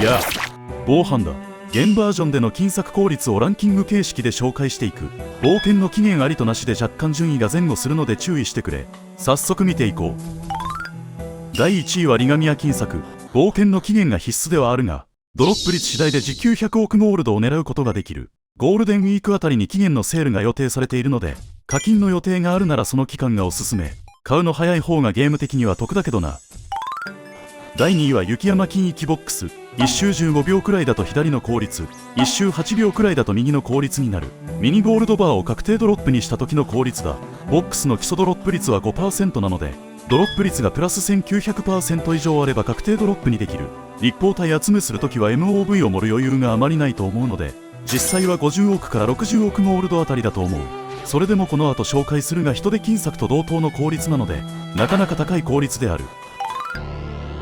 やあ、防犯だ。現バージョンでの金策効率をランキング形式で紹介していく。冒険の期限ありとなしで若干順位が前後するので注意してくれ。早速見ていこう。第1位はリガミア金策。冒険の期限が必須ではあるが、ドロップ率次第で時給100億ゴールドを狙うことができる。ゴールデンウィークあたりに期限のセールが予定されているので、課金の予定があるならその期間がおすすめ。買うの早い方がゲーム的には得だけどな。第2位は雪山金域ボックス。1周15秒くらいだと左の効率、1周8秒くらいだと右の効率になる。ミニゴールドバーを確定ドロップにした時の効率だ。ボックスの基礎ドロップ率は 5% なので、ドロップ率がプラス1900% 以上あれば確定ドロップにできる。立方体集めするときは MOV を盛る余裕があまりないと思うので、実際は50億から60億ゴールドあたりだと思う。それでもこの後紹介するが人手金策と同等の効率なので、なかなか高い効率である。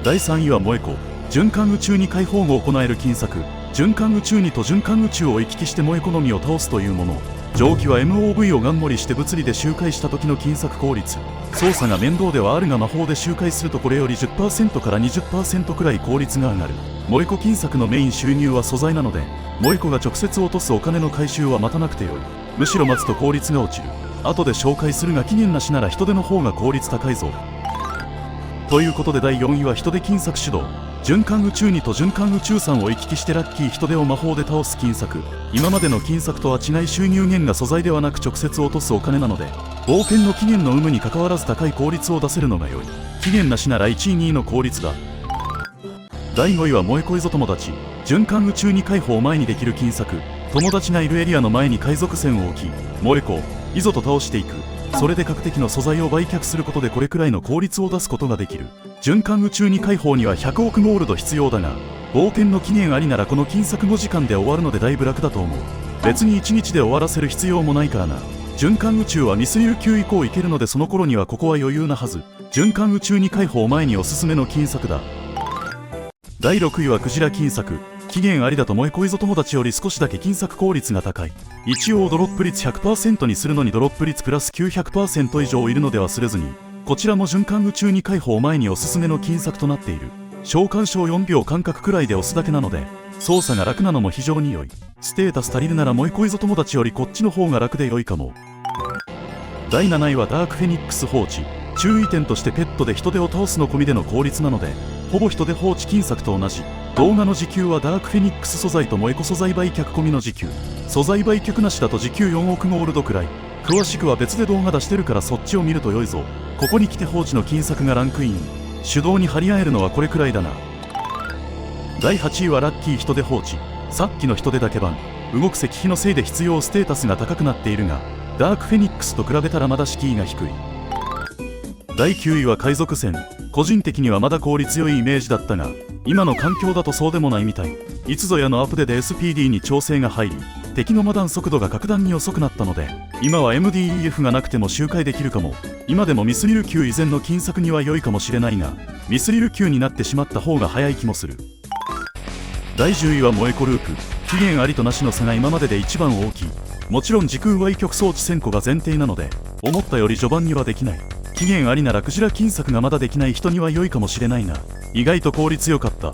第3位は萌子。循環宇宙に解放後行える金策。循環宇宙にと循環宇宙を行き来して萌子のみを倒すというもの。上記は MOV をガン盛りして物理で周回した時の金策効率。操作が面倒ではあるが魔法で周回するとこれより 10% から 20% くらい効率が上がる。萌子金策のメイン収入は素材なので、萌子が直接落とすお金の回収は待たなくてよい。むしろ待つと効率が落ちる。後で紹介するが期限なしなら人手の方が効率高いぞ。ということで第4位は人手金策主導。循環宇宙にと循環宇宙さんを行き来してラッキー人手を魔法で倒す金策。今までの金策とは違い収入源が素材ではなく直接落とすお金なので、冒険の期限の有無にかかわらず高い効率を出せるのが良い。期限なしなら1位2位の効率だ。第5位は萌子いぞ友達。循環宇宙に解放を前にできる金策。友達がいるエリアの前に海賊船を置き、萌子いぞと倒していく。それで各敵の素材を売却することでこれくらいの効率を出すことができる。循環宇宙に解放には100億ゴールド必要だが、冒険の期限ありならこの金策5時間で終わるのでだいぶ楽だと思う。別に1日で終わらせる必要もないからな。循環宇宙はミスリル級以降いけるのでその頃にはここは余裕なはず。循環宇宙に解放前におすすめの金策だ。第6位はクジラ金策。期限ありだと萌子いぞ友達より少しだけ金策効率が高い。一応ドロップ率 100% にするのにドロップ率プラス 900% 以上いるので忘れずに、こちらも循環宇宙に解放前におすすめの金策となっている。召喚賞4秒間隔くらいで押すだけなので、操作が楽なのも非常に良い。ステータス足りるなら萌子いぞ友達よりこっちの方が楽で良いかも。第7位はダークフェニックス放置。注意点としてペットで人手を倒すの込みでの効率なので、ほぼ人手放置金策と同じ。動画の時給はダークフェニックス素材と萌子素材売却込みの時給。素材売却なしだと時給4億ゴールドくらい。詳しくは別で動画出してるからそっちを見ると良いぞ。ここに来て放置の金策がランクイン。手動に張り合えるのはこれくらいだな。第8位はラッキー人手放置。さっきの人手だけ版。動く石碑のせいで必要ステータスが高くなっているが、ダークフェニックスと比べたらまだ敷居が低い。第9位は海賊船。個人的にはまだ効率良いイメージだったが、今の環境だとそうでもないみたい。いつぞやのアップデで SPD に調整が入り、敵のマダン速度が格段に遅くなったので、今は MDEF がなくても周回できるかも。今でもミスリル級以前の金策には良いかもしれないが、ミスリル級になってしまった方が早い気もする。第10位は萌子ループ。期限ありとなしの差が今までで一番大きい。もちろん時空歪曲装置1000個が前提なので、思ったより序盤にはできない。期限ありならクジラ金策がまだできない人には良いかもしれないが、意外と効率良かった。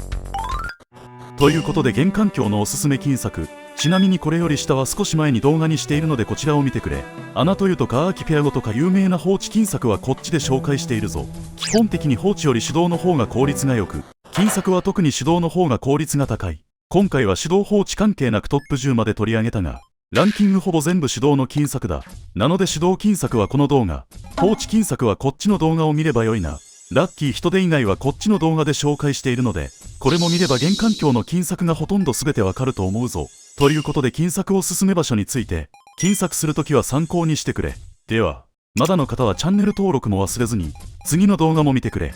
ということで現環境のおすすめ金策。ちなみにこれより下は少し前に動画にしているのでこちらを見てくれ。アナトユとかアーキペアゴとか有名な放置金策はこっちで紹介しているぞ。基本的に放置より手動の方が効率が良く、金策は特に手動の方が効率が高い。今回は手動放置関係なくトップ10まで取り上げたが、ランキングほぼ全部手動の金策だ。なので手動金策はこの動画、放置金策はこっちの動画を見ればよいな。ラッキー人手以外はこっちの動画で紹介しているので、これも見れば現環境の金策がほとんど全てわかると思うぞ。ということで金策おすすめ場所について、金策するときは参考にしてくれ。では、まだの方はチャンネル登録も忘れずに、次の動画も見てくれ。